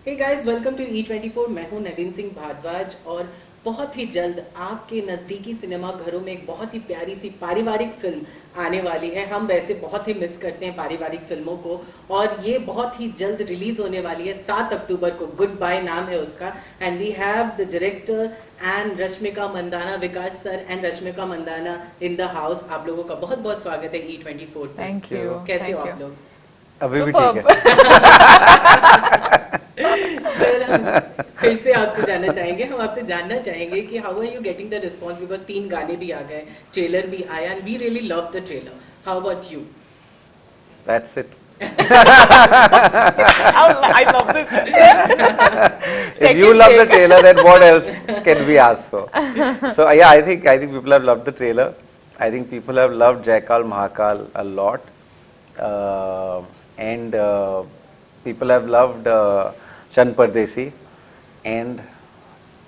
Hey guys, welcome to E24। मैं हूं नवीन सिंह भारद्वाज और बहुत ही जल्द आपके नजदीकी सिनेमा घरों में एक बहुत ही प्यारी सी पारिवारिक फिल्म आने वाली है। हम वैसे बहुत ही मिस करते हैं पारिवारिक फिल्मों को और ये बहुत ही जल्द रिलीज होने वाली है 7 अक्टूबर को। गुड बाय नाम है उसका and we have the director and Rashmika Mandanna, Vikas sir and Rashmika Mandanna in the house. आप लोगों का बहुत बहुत स्वागत है E24 पे। Thank you. कैसे हो आप लोग? अभी भी ठीक है। सर, हम फिर से आपसे जानना चाहेंगे, हम आपसे जानना चाहेंगे कि how are you getting the response, because 3 गाने भी आ गए, ट्रेलर भी आया and we really love the trailer. How about you? That's it. I love this. If you love the trailer, then what else can we ask for? So yeah, I think people have loved the trailer. I think people have loved Jaikal Mahakal a lot, and people have loved Chand Pardesi and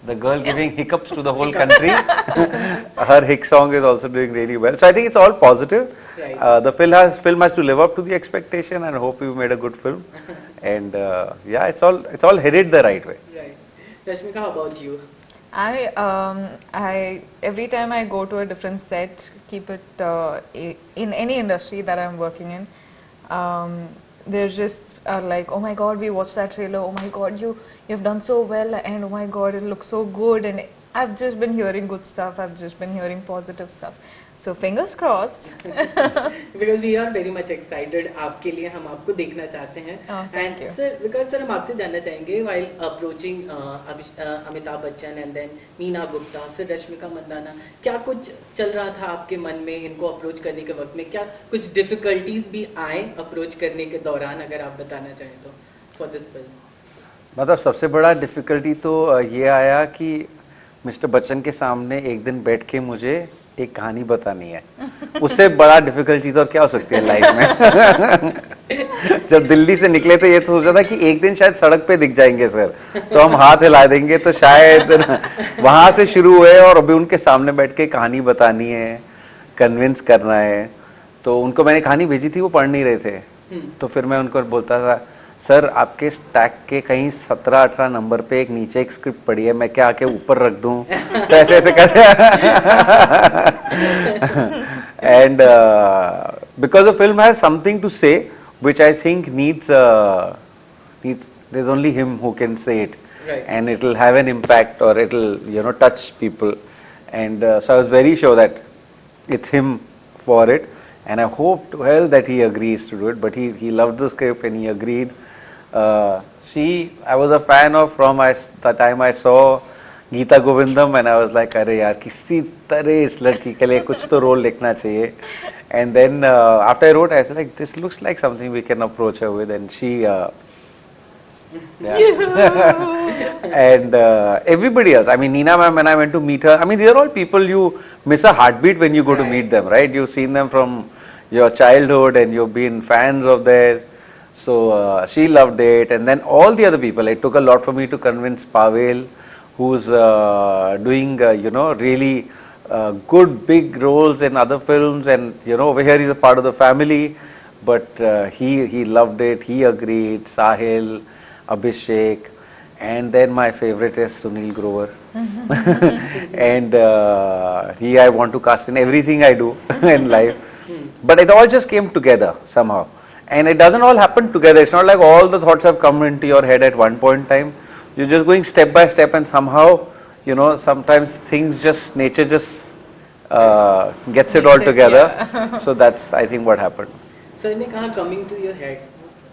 the girl giving hiccups to the whole country. Her hick song is also doing really well. So I think it's all positive. Right. The film has to live up to the expectation, and I hope we made a good film. And yeah, it's all headed the right way. Right. Rashmika, how about you? I every time I go to a different set, keep it in any industry that I'm working in, they're just like, oh my God, we watched that trailer. Oh my God, you've done so well, and oh my God, it looks so good. And I've just been hearing good stuff. I've just been hearing positive stuff. So fingers crossed. Because we are very much excited. आपके लिए हम आपको देखना चाहते हैं. Thank you. Sir, because sir हम आपसे जानना चाहेंगे while approaching Amitabh Bachchan and then Meena Gupta, फिर रश्मिका मंदाना, क्या कुछ चल रहा था आपके मन में इनको अप्रोच करने के वक्त में? क्या कुछ डिफिकल्टीज भी आए अप्रोच करने के दौरान, अगर आप बताना चाहें तो, फॉर दिस फिल्म? मतलब सबसे बड़ा डिफिकल्टी तो ये आया कि मिस्टर बच्चन के सामने एक दिन बैठ के मुझे एक कहानी बतानी है। उससे बड़ा डिफिकल्ट चीज और क्या हो सकती है लाइफ में। जब दिल्ली से निकले तो ये सोचा था कि एक दिन शायद सड़क पे दिख जाएंगे सर, तो हम हाथ हिला देंगे, तो शायद वहां से शुरू हुए और अभी उनके सामने बैठ के कहानी बतानी है, कन्विंस करना है। तो उनको मैंने कहानी भेजी थी, वो पढ़ नहीं रहे थे, तो फिर मैं उनको बोलता था, सर आपके स्टैक के कहीं 17-18 नंबर पे एक नीचे एक स्क्रिप्ट पड़ी है, मैं क्या आके ऊपर रख दूं? तो ऐसे ऐसे करते and because the film has something to say which I think needs there's only him who can say it. Right. And it will have an impact, or it will touch people, and so I was very sure that it's him for it, and I hope to hell that he agrees to do it. But he loved the script and he agreed. I was a fan of from the time I saw Geeta Govindam, and I was like, अरे यार किसी तरह इस लड़की के लिए कुछ तो रोल लिखना चाहिए. And then after I wrote, I said like, this looks like something we can approach her with, and she and everybody else. I mean, Neena ma'am, when I went to meet her, I mean, these are all people you miss a heartbeat when you go to meet them, right? You've seen them from your childhood and you've been fans of theirs. So she loved it, and then all the other people. It took a lot for me to convince Pavel, who's doing really good big roles in other films, and over here he's a part of the family, but he loved it. He agreed. Sahil, Abhishek, and then my favorite is Sunil Grover. And I want to cast in everything I do in life, but it all just came together somehow. And it doesn't all happen together. It's not like all the thoughts have come into your head at one point in time. You're just going step by step, and somehow, sometimes things just, nature just gets it all together. Yeah. So that's, I think, what happened. Sir ने कहा coming to your head,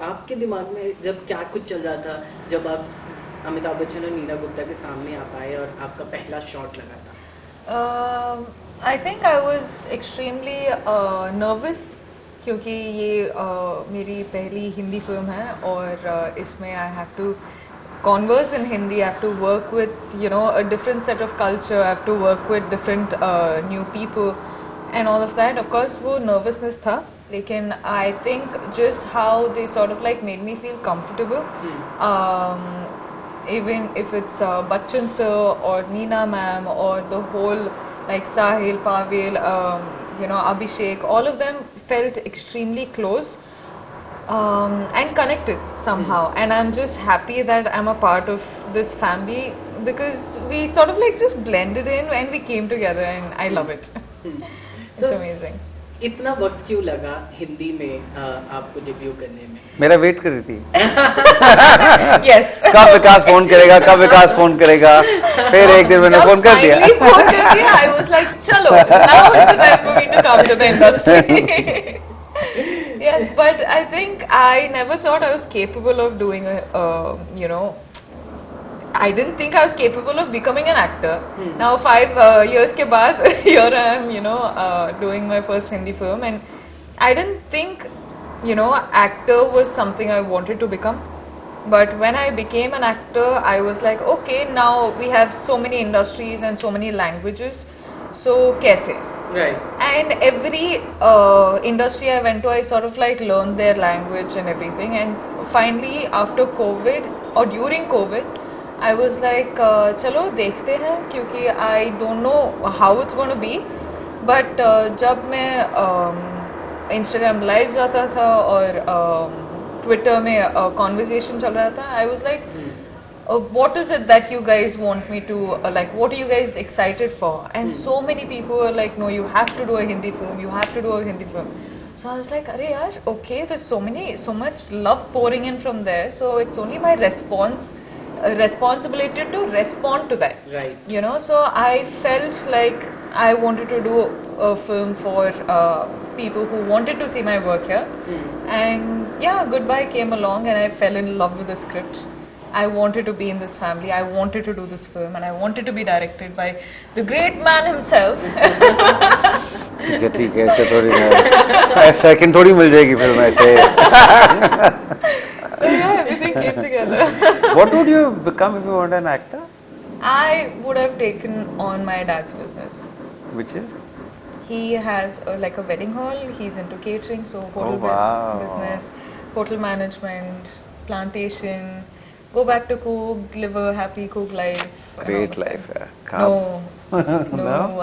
आपके दिमाग में जब क्या कुछ चल रहा था जब आप अमिताभ बच्चन और नीना गुप्ता के सामने आ पाए और आपका पहला शॉट लगा था? I think I was extremely nervous, क्योंकि ये मेरी पहली हिंदी फिल्म है और इसमें I have to converse in Hindi. I have to work with a different set of culture. I have to work with different new people and all of that. Of course वो nervousness था, लेकिन I think just how they sort of like made me feel comfortable. Even if it's Bachchan sir or Neena ma'am or the whole like Sahil, Pavel, Abhishek, all of them felt extremely close. and connected somehow. And I'm just happy that I'm a part of this family because we sort of like just blended in and we came together, and I love it. It's So, amazing. इतना वक्त क्यों लगा हिंदी में आपको debut करने में? मेरा wait कर रही थी Yes. कब विकास फोन करेगा, कब विकास फोन करेगा, फिर एक दिन मैंने फोन कर दिया. Finally phone कर दिया, I was like, chalo, now is the time for me to come to the industry. Yes, but I think I never thought I was capable of doing I didn't think I was capable of becoming an actor. Now 5 years ke baad, here I am, doing my first Hindi film, and I didn't think, actor was something I wanted to become. But when I became an actor, I was like, okay, now we have so many industries and so many languages, so kaise? Right. And every industry I went to, I sort of like learned their language and everything. And finally, after COVID or during COVID, I was like, चलो देखते हैं, क्योंकि I don't know how it's going to be. But जब मैं Instagram live जाता था और Twitter में conversation चल रहा था, I was like, what is it that you guys want me to like? What are you guys excited for? And so many people were like, no, you have to do a Hindi film. You have to do a Hindi film. So I was like, "Arey yaar, okay, there's so much love pouring in from there. So it's only my responsibility to respond to that." Right. So I felt like I wanted to do a film for people who wanted to see my work here. And yeah, Goodbye came along and I fell in love with the script. I wanted to be in this family. I wanted to do this film, and I wanted to be directed by the great man himself. ठीक है ऐसे थोड़ी second थोड़ी मिल जाएगी film ऐसे. So yeah, everything came together. What would you become if you weren't an actor? I would have taken on my dad's business. Which is? He has like a wedding hall. He's into catering, so hotel business, hotel management, plantation. Go back to cook, live a happy cook life. Great life. No,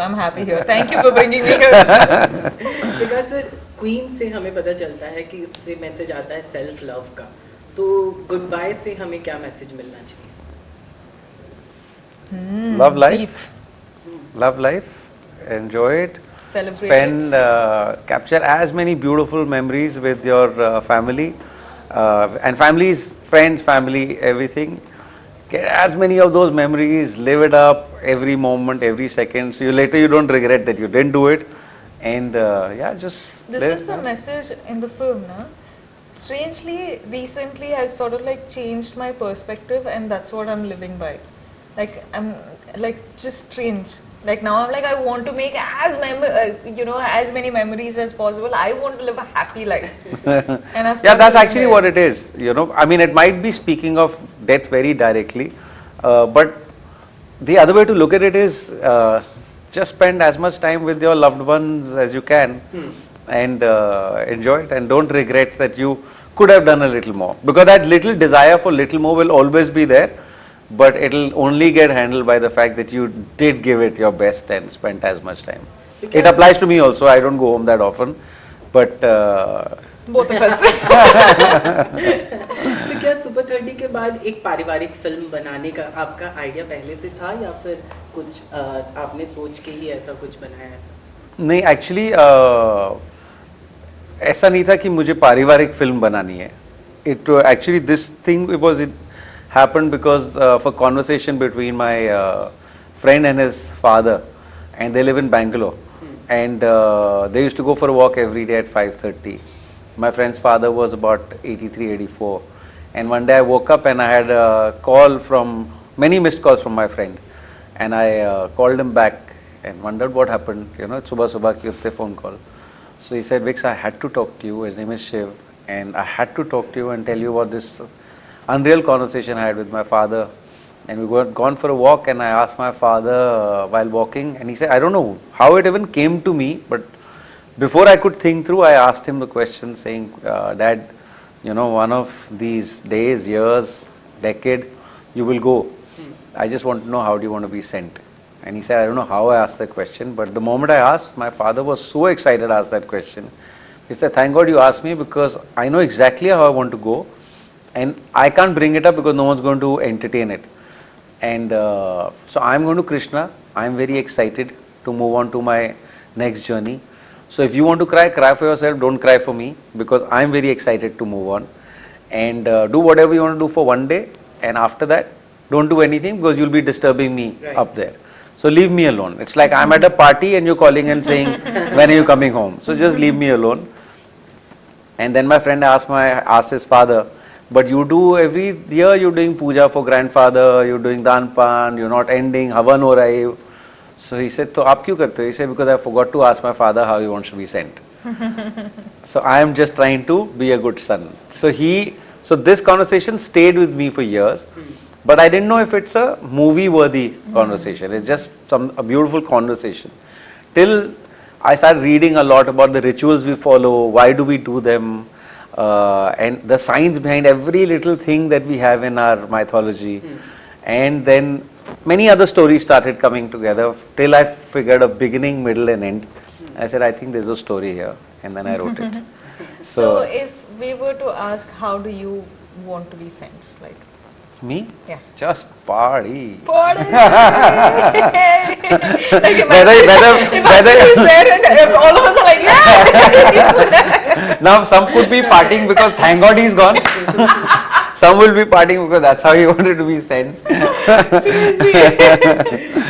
I'm happy here. Thank you for bringing me here. Because sir, queen से हमें पता चलता है कि उससे message आता है self love का. तो गुड बाय से हमें क्या मैसेज मिलना चाहिए? Love life. Deep. Love life. Enjoy it. Celebrate Spend, it. capture as many beautiful memories with your family and families, friends, family, everything. Get as many of those memories, live it up every moment, every second. So later you don't regret that you didn't do it. And yeah, just This live. is the message in the film, na? Strangely, recently I sort of like changed my perspective, and that's what I'm living by. Like I'm like just strange. Like now I'm like, I want to make as many memories as possible. I want to live a happy life. And I've Yeah, started that's living actually by what it. it is. I mean, it might be speaking of death very directly, but the other way to look at it is just spend as much time with your loved ones as you can and enjoy it, and don't regret that you could have done a little more, because that little desire for little more will always be there, but it'll only get handled by the fact that you did give it your best and spent as much time. It applies to me also. I don't go home that often, but Both of us. तो क्या super 30 के बाद एक पारिवारिक film बनाने का आपका idea पहले से था, या फिर कुछ आपने सोच के ही ऐसा कुछ बनाया? ऐसा नहीं, एक्चुअली ऐसा नहीं था कि मुझे पारिवारिक फिल्म बनानी है. It actually this thing it happened because of a conversation between my friend and his father, and they live in Bangalore, and they used to go for a walk every day at 5:30. My friend's father was about 83, 84, and one day I woke up and I had a call from many missed calls from my friend, and I called him back and wondered what happened. Subah ki utte phone call. So he said, Vix, I had to talk to you. His name is Shiv, and I had to talk to you and tell you about this unreal conversation I had with my father. And we were gone for a walk, and I asked my father while walking, and he said, I don't know how it even came to me, but before I could think through, I asked him the question saying, Dad, one of these days, years, decade, you will go. I just want to know, how do you want to be sent? And he said, I don't know how I asked that question, but the moment I asked, my father was so excited to ask that question. He said, thank God you asked me because I know exactly how I want to go and I can't bring it up because no one's going to entertain it. And so I'm going to Krishna. I'm very excited to move on to my next journey. So if you want to cry, cry for yourself. Don't cry for me because I'm very excited to move on. And do whatever you want to do for one day. And after that, don't do anything because you'll be disturbing me up there. So leave me alone. It's like I'm at a party and you're calling and saying, when are you coming home? So just leave me alone. And then my friend asked his father, but you do every year you're doing puja for grandfather, you're doing danpan, you're not ending, havan ho raha hai. So he said, to aap kyun karte ho? He said, because I forgot to ask my father how he wants to be sent. So I am just trying to be a good son. So this conversation stayed with me for years. But I didn't know if it's a movie-worthy conversation. It's just a beautiful conversation. Till I started reading a lot about the rituals we follow, why do we do them, and the science behind every little thing that we have in our mythology. And then many other stories started coming together till I figured a beginning, middle and end. I said, I think there's a story here. And then I wrote it. So if we were to ask, how do you want to be sent? Like, me? Yeah. Just party. Party! All of us are like, yeah! Now some could be partying because thank God he's gone. Some will be partying because that's how he wanted to be sent.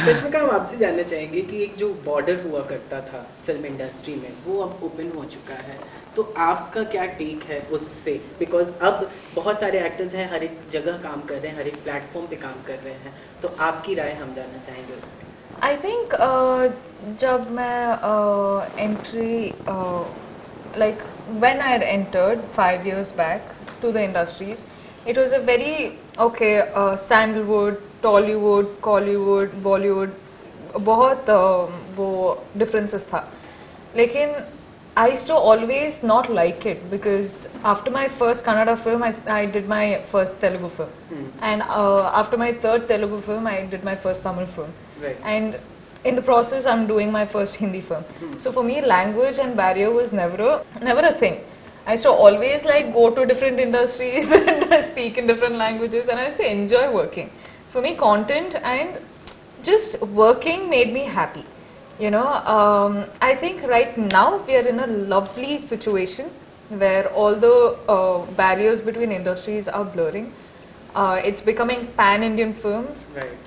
Rashmika, हम आपसे जानना चाहेंगे कि एक जो border हुआ करता था फिल्म इंडस्ट्री में वो अब ओपन हो चुका है, तो आपका क्या टेक है उससे? बिकॉज अब बहुत सारे एक्टर्स हैं, हर एक जगह काम कर रहे हैं, हर एक प्लेटफॉर्म पे काम कर रहे हैं, तो आपकी राय हम जानना चाहेंगे उसमें. I think जब मैं entry like when I had entered 5 years back to the industries, it was a very sandalwood, Tollywood, Collywood, Bollywood, बहुत वो differences था. लेकिन I used to always not like it because after my first Kannada film, I did my first Telugu film. And after my third Telugu film, I did my first Tamil film. Right. And in the process, I'm doing my first Hindi film. So for me, language and barrier was never a thing. I used to always like go to different industries and speak in different languages, and I used to enjoy working. For me, content and just working made me happy. You know, I think right now we are in a lovely situation where all the barriers between industries are blurring. It's becoming pan-Indian films. Right.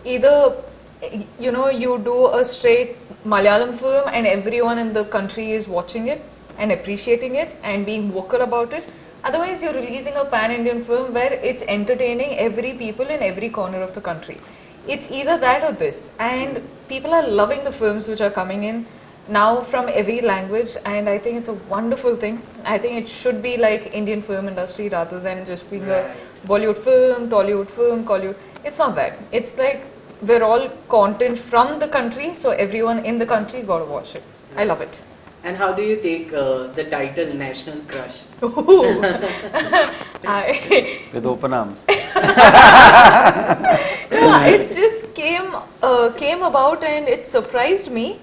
Either, you know, you do a straight Malayalam film and everyone in the country is watching it and appreciating it and being vocal about it. Otherwise, you're releasing a pan-Indian film where it's entertaining every people in every corner of the country. It's either that or this, and people are loving the films which are coming in now from every language, and I think it's a wonderful thing. I think it should be like Indian film industry rather than just being a Bollywood film, Tollywood film, Collywood. It's not that. It's like we're all content from the country, so everyone in the country got to watch it. I love it. And how do you take the title National Crush? With open arms. Yeah, it just came about and it surprised me,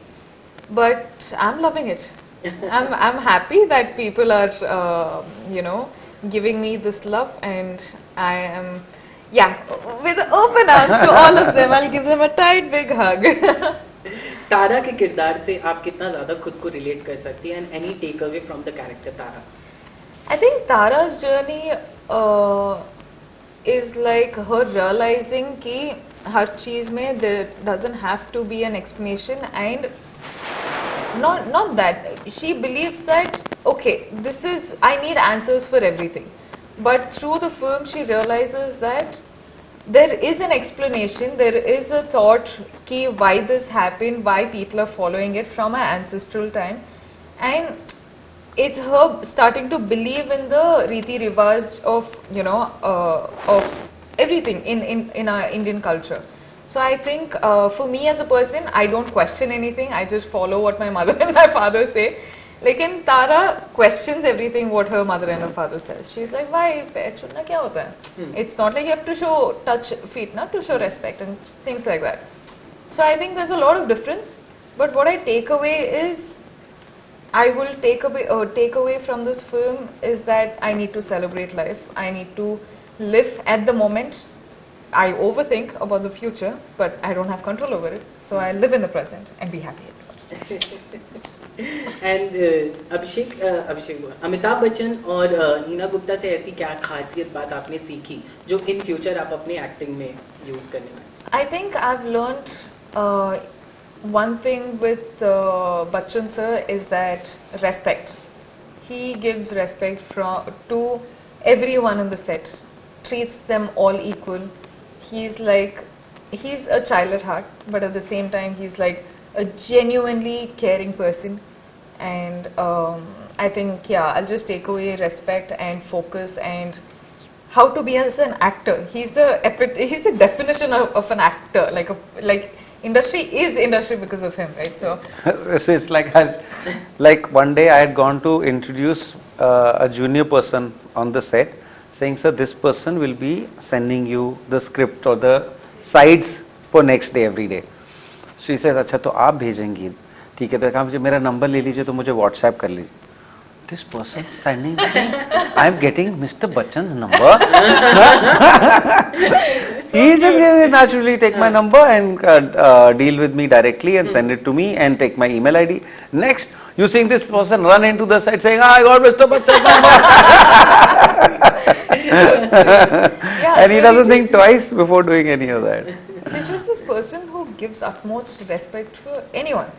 but I'm loving it. I'm happy that people are you know, giving me this love, and I am with open arms to all of them. I'll give them a tight big hug. तारा के किरदार से आप कितना ज्यादा खुद को relate कर सकती हैं, and any takeaway from the character Tara? I think Tara's journey is like her realizing कि हर चीज में there doesn't have to be an explanation, and not that she believes that okay, this is, I need answers for everything, but through the film she realizes that there is an explanation, there is a thought ki why this happened, why people are following it from our ancestral time, and it's her starting to believe in the Riti Rivaj of, you know, of everything in our Indian culture. So I think for me as a person, I don't question anything, I just follow what my mother and my father say. Lekin Tara questions everything what her mother and her father says. She's like, why? Chunna kya hota hai? It's not like you have to touch feet, not to show respect and things like that. So I think there's a lot of difference. But what I take away is I will take away from this film is that I need to celebrate life. I need to live at the moment. I overthink about the future, but I don't have control over it. So I live in the present and be happy. And Abhishek Amitabh Bachchan और नीना गुप्ता से ऐसी क्या खासियत बात आपने सीखी जो in future आप अपने एक्टिंग में यूज करने वाले? I think I've learned one thing with Bachchan sir is that respect. He gives respect to everyone in the set, treats them all equal. He's a child at heart, but at the same time he's like a genuinely caring person. And I think, yeah, I'll just take away respect and focus and how to be as an actor. He's the definition of an actor. Like industry is industry because of him, right? So it's like one day I had gone to introduce a junior person on the set, saying, sir, this person will be sending you the script or the sides for next day every day. She says, अच्छा तो आप भेजेंगी, ठीक है, तो कहा मुझे मेरा number ले लीजिए तो मुझे व्हाट्सएप कर लीजिए. This person sending me, I am getting Mr. Bachchan's number. He just naturally take my number and deal with me directly and send it to me and take my email ID. Next, you seeing this person run into the site saying, I got Mr. Bachchan's number. yeah, And he so doesn't think twice before doing any of that. He's just this person who gives utmost respect for anyone,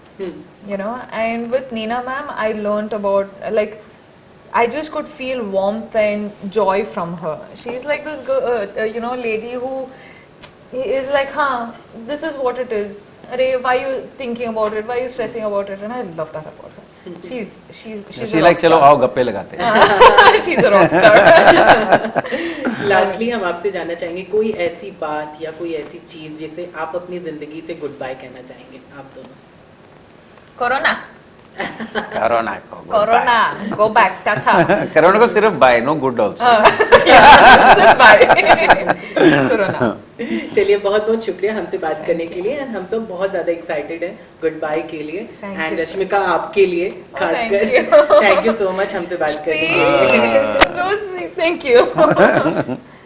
you know. And with Neena ma'am, I learnt about, like, I just could feel warmth and joy from her. She's like this girl, you know, lady who is like, this is what it is. Arey, why are you thinking about it? Why are you stressing about it? And I love that about her. She's She like, चलो आओ गप्पे लगाते हैं. She's a rock star. Lastly हम आपसे जानना चाहेंगे कोई ऐसी बात या कोई ऐसी चीज जिसे आप अपनी जिंदगी से गुड बाय कहना चाहेंगे आप दोनों? Corona. Corona go back, tata. Corona को सिर्फ bye, no good also. Corona. चलिए बहुत बहुत शुक्रिया हमसे बात करने के लिए. हम सब बहुत ज्यादा एक्साइटेड हैं गुड बाय के लिए. एंड रश्मिका आपके लिए खासकर थैंक यू सो मच हमसे बात करने के लिए. Thank you.